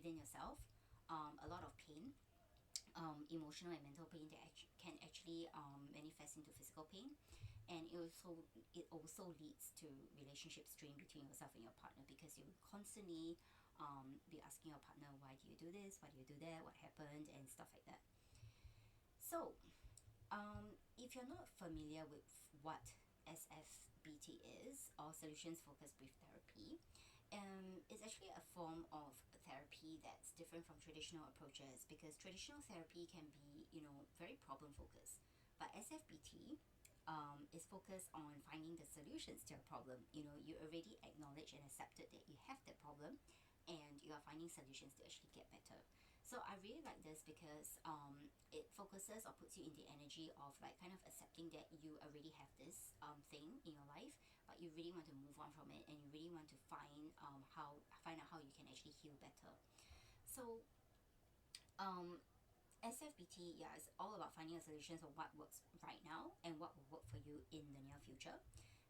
within yourself, a lot of pain, emotional and mental pain that can actually manifest into physical pain. And it also leads to relationship strain between yourself and your partner, because you constantly be asking your partner, why do you do this, why do you do that, what happened, and stuff like that. So if you're not familiar with what SFBT is, or Solutions Focused Brief Therapy, it's actually a form of therapy that's different from traditional approaches, because traditional therapy can be, very problem focused. But SFBT is focused on finding the solutions to your problem. You already acknowledge and accepted that you have that problem, and you are finding solutions to actually get better. So I really like this because it focuses or puts you in the energy of like kind of accepting that you already have this thing in your life, but you really want to move on from it, and you really want to find out how you can actually heal better. So um, SFBT, yeah, is all about finding a solution of what works right now and what will work for you in the near future.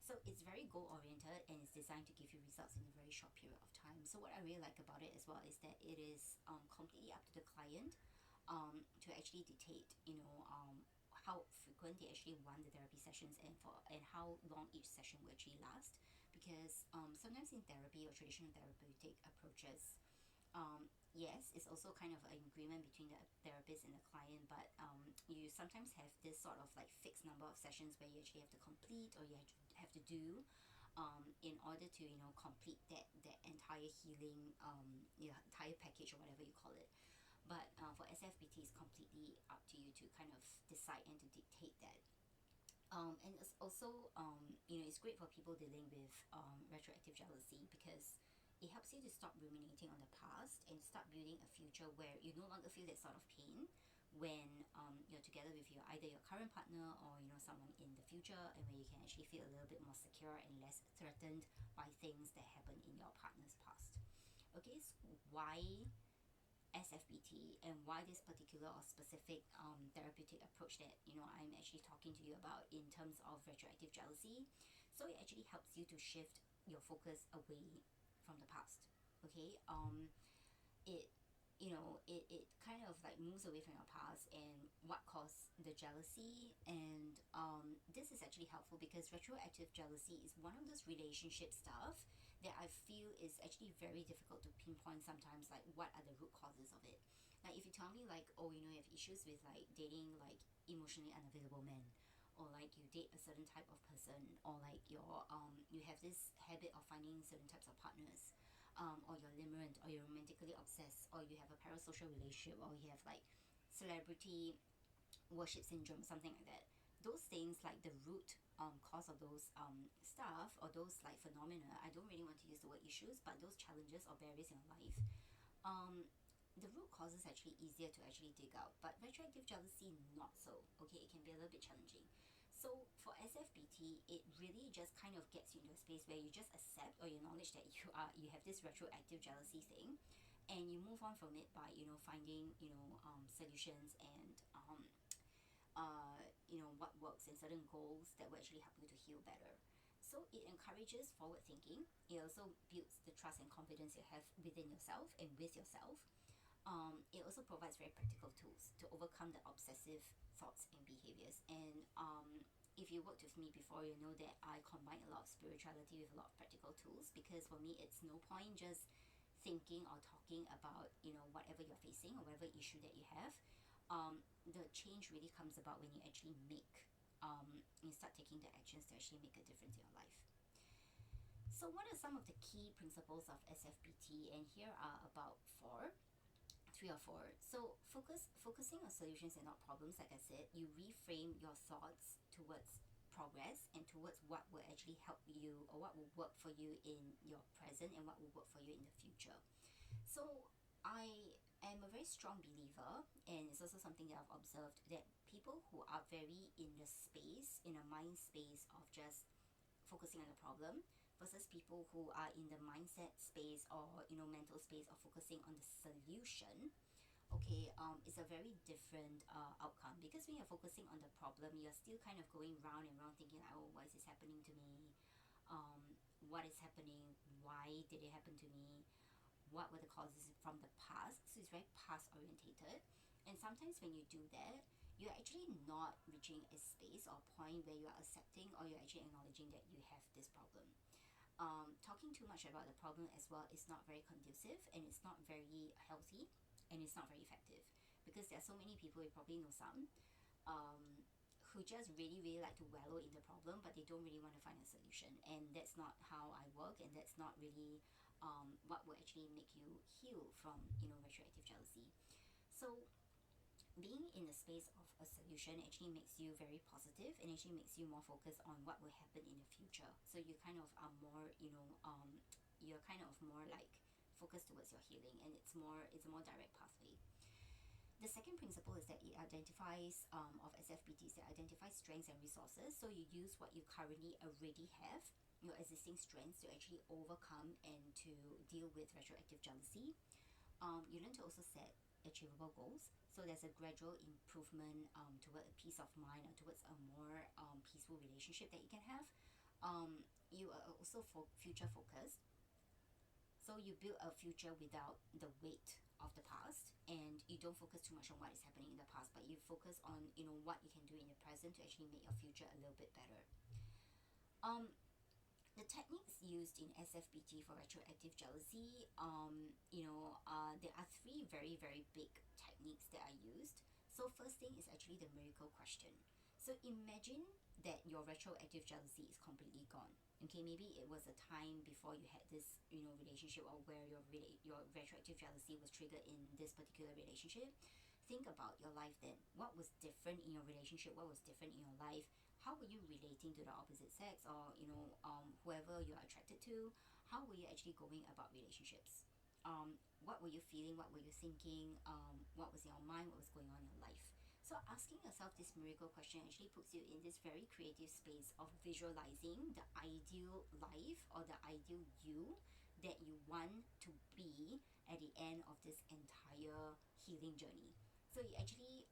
So it's very goal oriented, and it's designed to give you results in a very short period of time. So what I really like about it as well is that it is completely up to the client to actually dictate, how frequent they actually want the therapy sessions, and how long each session will actually last. Because sometimes in therapy or traditional therapeutic approaches, yes, it's also kind of an agreement between the therapist and the client, but you sometimes have this sort of like fixed number of sessions where you actually have to complete, or you have to do, in order to complete that entire healing, entire package, or whatever you call it. But for SFBT, it's completely up to you to kind of decide and to dictate that. And it's also, it's great for people dealing with retroactive jealousy, because it helps you to stop ruminating on the past and start building a future where you no longer feel that sort of pain when you're together with either your current partner, or someone in the future, and where you can actually feel a little bit more secure and less threatened by things that happen in your partner's past. Okay, so why SFBT, and why this particular or specific therapeutic approach that I'm actually talking to you about in terms of retroactive jealousy? So it actually helps you to shift your focus away from the past. Okay, it it kind of like moves away from your past and what caused the jealousy. And this is actually helpful because retroactive jealousy is one of those relationship stuff that I feel is actually very difficult to pinpoint sometimes, like what are the root causes of it. Like if you tell me like, oh, you have issues with like dating like emotionally unavailable men, or like you date a certain type of person, or like you have this habit of finding certain types of partners, or you're limerent, or you're romantically obsessed, or you have a parasocial relationship, or you have like celebrity worship syndrome, something like that. Those things, like the root cause of those stuff, or those like phenomena, I don't really want to use the word issues, but those challenges or barriers in your life, um, the root cause is actually easier to actually dig out, but retroactive jealousy not so. Okay, it can be a little bit challenging. So for SFBT, it really just kind of gets you into a space where you just accept or you acknowledge that you have this retroactive jealousy thing, and you move on from it by finding solutions, and what works, and certain goals that will actually help you to heal better. So it encourages forward thinking. It also builds the trust and confidence you have within yourself and with yourself. It also provides very practical tools to overcome the obsessive thoughts and behaviors. And if you worked with me before, you know that I combine a lot of spirituality with a lot of practical tools, because for me, it's no point just thinking or talking about whatever you're facing or whatever issue that you have. The change really comes about when you actually you start taking the actions to actually make a difference in your life. So what are some of the key principles of SFBT? And here are about three or four. So focusing on solutions and not problems. Like I said, you reframe your thoughts towards progress and towards what will actually help you, or what will work for you in your present, and what will work for you in the future. So I am a very strong believer, and it's also something that I've observed, that people who are very in a mind space of just focusing on the problem, versus people who are in the mindset space, or mental space of focusing on the solution. Okay, it's a very different outcome, because when you're focusing on the problem, you're still kind of going round and round thinking like, oh, why is this happening to me, what is happening, why did it happen to me, what were the causes from the past. past orientated. And sometimes when you do that, you're actually not reaching a space or point where you are accepting or you're actually acknowledging that you have this problem. Talking too much about the problem as well is not very conducive, and it's not very healthy, and it's not very effective, because there are so many people, you probably know some, who just really really like to wallow in the problem, but they don't really want to find a solution. And that's not how I work, and that's not really what will actually make you heal from retroactive jealousy. So being in the space of a solution actually makes you very positive, and actually makes you more focused on what will happen in the future. So you kind of are more, you're kind of more like focused towards your healing, and it's a more direct pathway. The second principle is that it identifies, of SFBTs, that identifies strengths and resources. So you use what you currently already have, your existing strengths, to actually overcome and to deal with retroactive jealousy. You learn to also set achievable goals. So there's a gradual improvement toward a peace of mind, or towards a more peaceful relationship that you can have. You are also future focused. So you build a future without the weight of the past, and you don't focus too much on what is happening in the past, but you focus on what you can do in the present to actually make your future a little bit better. The techniques used in SFBT for retroactive jealousy, there are three very very big techniques that are used. So first thing is actually the miracle question. So imagine that your retroactive jealousy is completely gone. Okay, maybe it was a time before you had this relationship, or where your retroactive jealousy was triggered in this particular relationship. Think about your life then. What was different in your relationship? What was different in your life? How were you relating to the opposite sex, or whoever you're attracted to? How were you actually going about relationships? What were you feeling? What were you thinking? What was in your mind? What was going on in your life? So asking yourself this miracle question actually puts you in this very creative space of visualizing the ideal life, or the ideal you that you want to be at the end of this entire healing journey. So it actually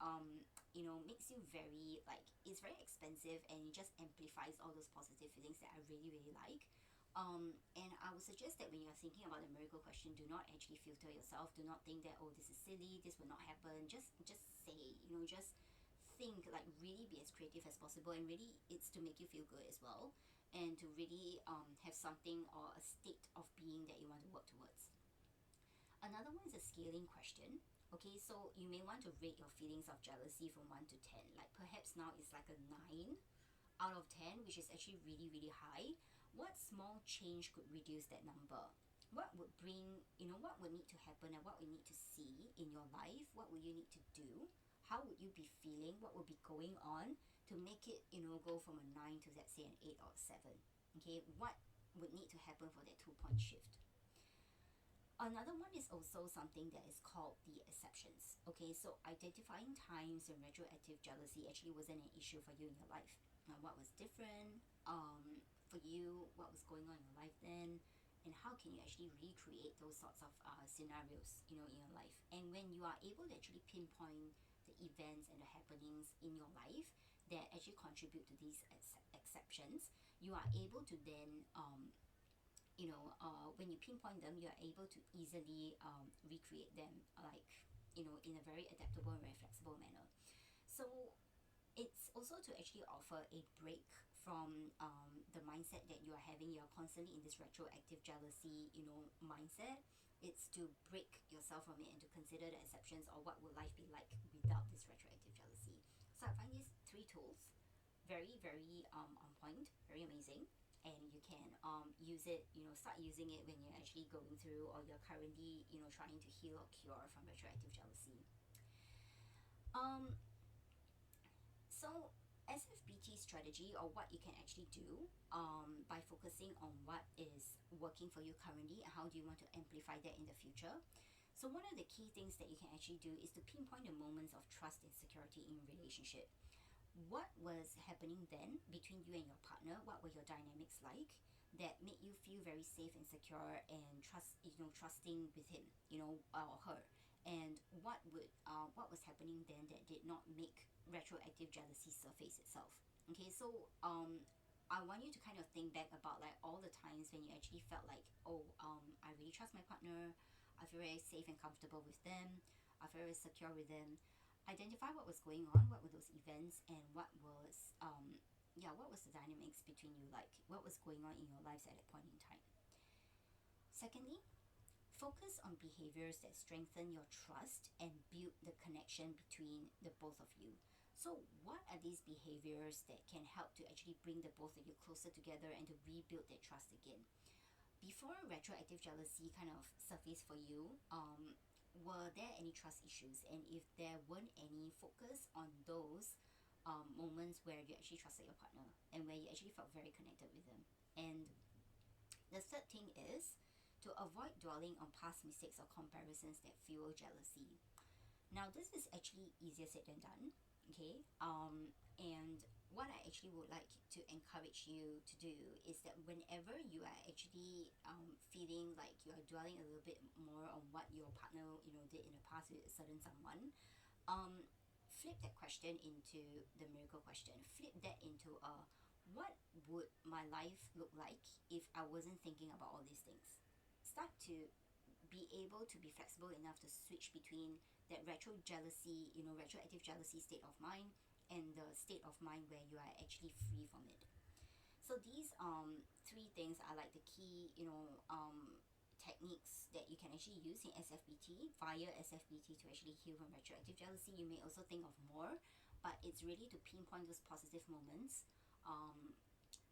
makes you very, like, it's very expensive, and it just amplifies all those positive feelings that I really really like. And I would suggest that when you're thinking about the miracle question, do not actually filter yourself. Do not think that, oh, this is silly, this will not happen. Just say, just think, like, really be as creative as possible, and really it's to make you feel good as well, and to really have something, or a state of being that you want to work towards. Another one is a scaling question. Okay, so you may want to rate your feelings of jealousy from 1 to 10. Like, perhaps now it's like a 9 out of 10, which is actually really really high. What small change could reduce that number? What would bring, what would need to happen, and what would need to see in your life? What would you need to do? How would you be feeling? What would be going on to make it, go from a 9 to, let's say, an 8 or 7? Okay, what would need to happen for that 2-point shift? Another one is also something that is called the exceptions. Okay, so identifying times when retroactive jealousy actually wasn't an issue for you in your life. Now, what was different for you? What was going on in your life then? And how can you actually recreate those sorts of scenarios, in your life? And when you are able to actually pinpoint the events and the happenings in your life that actually contribute to these exceptions, you are able to then when you pinpoint them, you are able to easily recreate them, like, in a very adaptable and very flexible manner. So it's also to actually offer a break from the mindset that you are having. You're constantly in this retroactive jealousy, mindset. It's to break yourself from it, and to consider the exceptions, or what would life be like without this retroactive jealousy. So I find these 3 tools very very on point, very amazing, and you can use it, start using it when you're actually going through, or you're currently, trying to heal or cure from retroactive jealousy. So SFBT strategy, or what you can actually do by focusing on what is working for you currently, and how do you want to amplify that in the future. So one of the key things that you can actually do is to pinpoint the moments of trust and security in a relationship. What was happening then between you and your partner? What were your dynamics like that made you feel very safe and secure, and trusting with him, or her? And what was happening then that did not make retroactive jealousy surface itself? Okay, so I want you to kind of think back about, like, all the times when you actually felt like, oh, I really trust my partner, I feel very safe and comfortable with them. are very secure with them. Identify what was going on, what were those events, and what was the dynamics between you, like what was going on in your lives at that point in time. Secondly, focus on behaviors that strengthen your trust and build the connection between the both of you. So, what are these behaviors that can help to actually bring the both of you closer together and to rebuild that trust again? Before retroactive jealousy kind of surfaced for you, were there any trust issues? And if there weren't any, focus on those moments where you actually trusted your partner and where you actually felt very connected with them. And the third thing is to avoid dwelling on past mistakes or comparisons that fuel jealousy. Now, this is actually easier said than done, okay? And what I actually would like to encourage you to do is that whenever you are actually feeling like you are dwelling a little bit more on what your partner, did in the past with a certain someone, flip that question into the miracle question. Flip that into what would my life look like if I wasn't thinking about all these things? Start to be able to be flexible enough to switch between that retroactive jealousy state of mind and the state of mind where you are actually free from it. So these three things are like the key techniques that you can actually use in SFBT, via SFBT, to actually heal from retroactive jealousy. You may also think of more, but it's really to pinpoint those positive moments.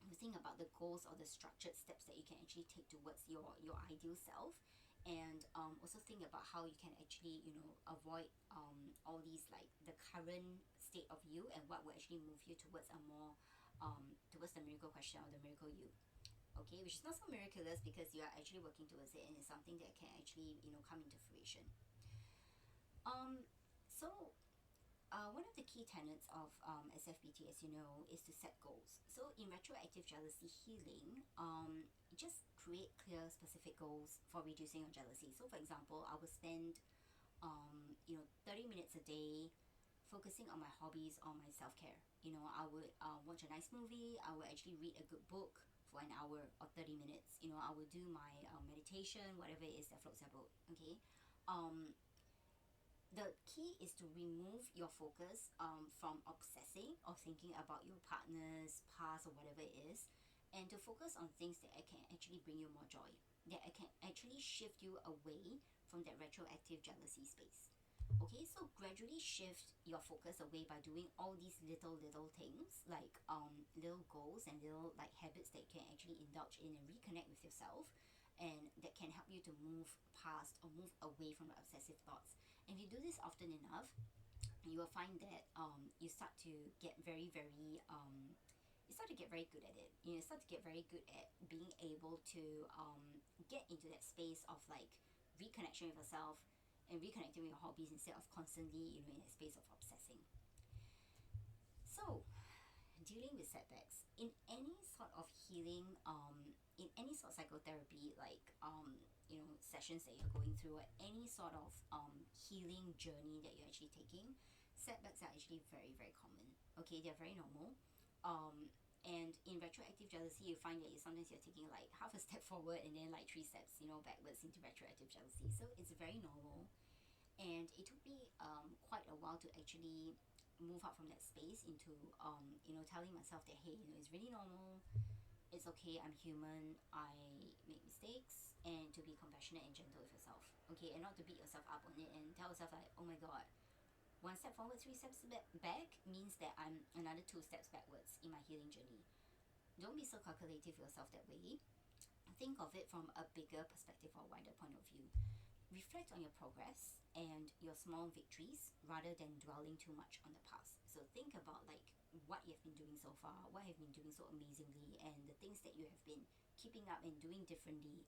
You think about the goals or the structured steps that you can actually take towards your ideal self, and also think about how you can actually avoid all these, like the current state of you, and what will actually move you towards a more towards the miracle question or the miracle you. Okay, which is not so miraculous because you are actually working towards it, and it's something that can actually come into fruition. So one of the key tenets of SFBT, as you know, is to set goals. So in retroactive jealousy healing, just create clear, specific goals for reducing your jealousy. So for example, I will spend 30 minutes a day focusing on my hobbies or my self-care. I would watch a nice movie. I would actually read a good book for an hour or 30 minutes. I would do my meditation, whatever it is that floats your boat. Okay. The key is to remove your focus from obsessing or thinking about your partner's past or whatever it is, and to focus on things that can actually bring you more joy, that can actually shift you away from that retroactive jealousy space. Okay, so gradually shift your focus away by doing all these little things, like little goals and little like habits that you can actually indulge in and reconnect with yourself, and that can help you to move past or move away from the obsessive thoughts. And if you do this often enough, you will find that you start to get very good at it. You start to get very good at being able to get into that space of like reconnection with yourself and reconnecting with your hobbies instead of constantly in a space of obsessing. So dealing with setbacks in any sort of healing, in any sort of psychotherapy, like sessions that you're going through, or any sort of healing journey that you're actually taking, setbacks are actually very, very common. Okay, they're very normal. And in retroactive jealousy, you find that sometimes you're taking like half a step forward and then like 3 steps backwards into retroactive jealousy. So it's very normal, and it took me quite a while to actually move out from that space into telling myself that, hey, it's really normal, it's okay, I'm human, I make mistakes, and to be compassionate and gentle with yourself. Okay, and not to beat yourself up on it and tell yourself like, oh my god, 1 step forward, 3 steps back means that I'm another 2 steps backwards in my healing journey. Don't be so calculative with yourself that way. Think of it from a bigger perspective or wider point of view. Reflect on your progress and your small victories rather than dwelling too much on the past. So think about like what you've been doing so far, what you've been doing so amazingly, and the things that you have been keeping up and doing differently.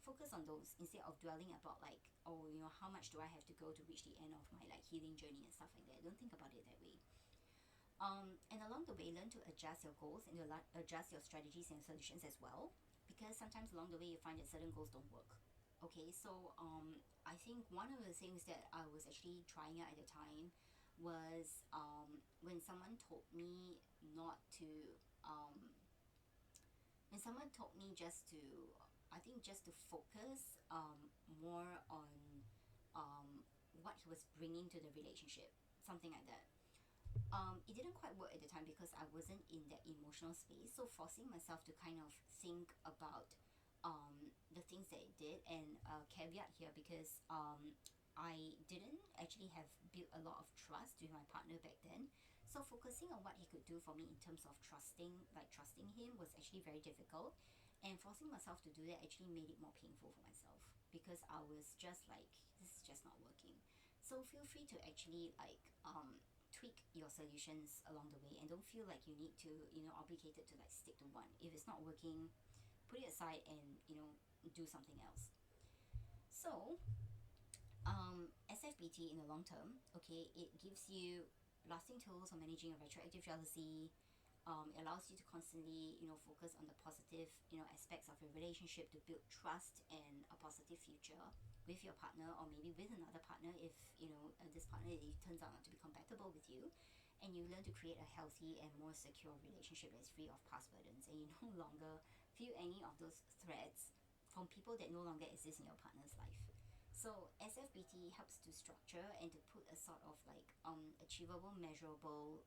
Focus on those instead of dwelling about like, oh, how much do I have to go to reach the end of my like healing journey and stuff like that. Don't think about it that way. And along the way, learn to adjust your goals and adjust your strategies and solutions as well, because sometimes along the way you find that certain goals don't work. Okay, so I think one of the things that I was actually trying out at the time was when someone told me not to when someone told me just to, I think just to focus more on what he was bringing to the relationship, something like that. It didn't quite work at the time because I wasn't in that emotional space. So forcing myself to kind of think about the things that it did, and caveat here, because I didn't actually have built a lot of trust with my partner back then. So focusing on what he could do for me in terms of trusting him was actually very difficult. And forcing myself to do that actually made it more painful for myself, because I was just like, this is just not working. So feel free to actually tweak your solutions along the way, and don't feel like you need to, obligated to like stick to one. If it's not working, put it aside and, do something else. So SFBT in the long term, okay, it gives you lasting tools on managing a retroactive jealousy. It allows you to constantly, focus on the positive, aspects of your relationship to build trust and a positive future with your partner, or maybe with another partner if, this partner it turns out not to be compatible with you. And you learn to create a healthy and more secure relationship that's free of past burdens, and you no longer feel any of those threats from people that no longer exist in your partner's life. So SFBT helps to structure and to put a sort of like achievable, measurable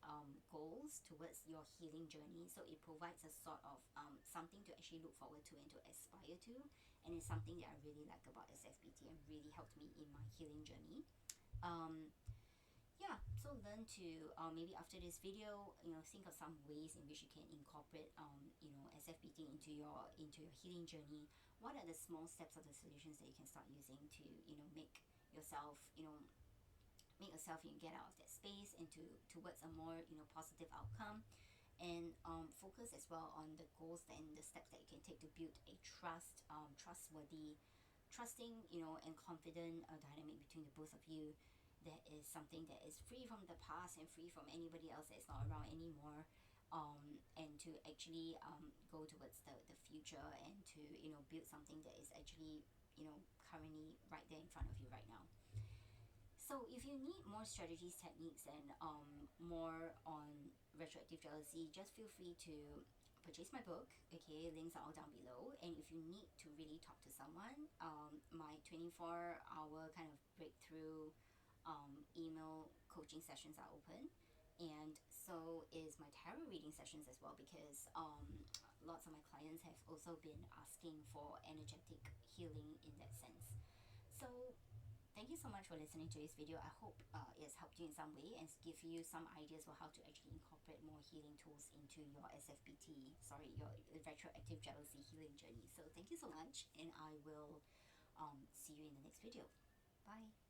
goals towards your healing journey. So it provides a sort of something to actually look forward to and to aspire to, and it's something that I really like about SFBT and really helped me in my healing journey. Yeah, so learn to maybe after this video, think of some ways in which you can incorporate SFBT into your healing journey. What are the small steps of the solutions that you can start using to make yourself get out of that space and towards a more positive outcome. And focus as well on the goals and the steps that you can take to build a trustworthy, trusting, and confident dynamic between the both of you, that is something that is free from the past and free from anybody else that's not around anymore. And to actually go towards the future, and to build something that is actually currently right there in front of you right now. So if you need more strategies, techniques, and more on retroactive jealousy, just feel free to purchase my book. Okay, links are all down below. And if you need to really talk to someone, my 24-hour kind of breakthrough email coaching sessions are open, and so is my tarot reading sessions as well, because lots of my clients have also been asking for energetic healing in that sense. So thank you so much for listening to this video. I hope it has helped you in some way and give you some ideas for how to actually incorporate more healing tools into your your retroactive jealousy healing journey. So thank you so much, and I will see you in the next video. Bye.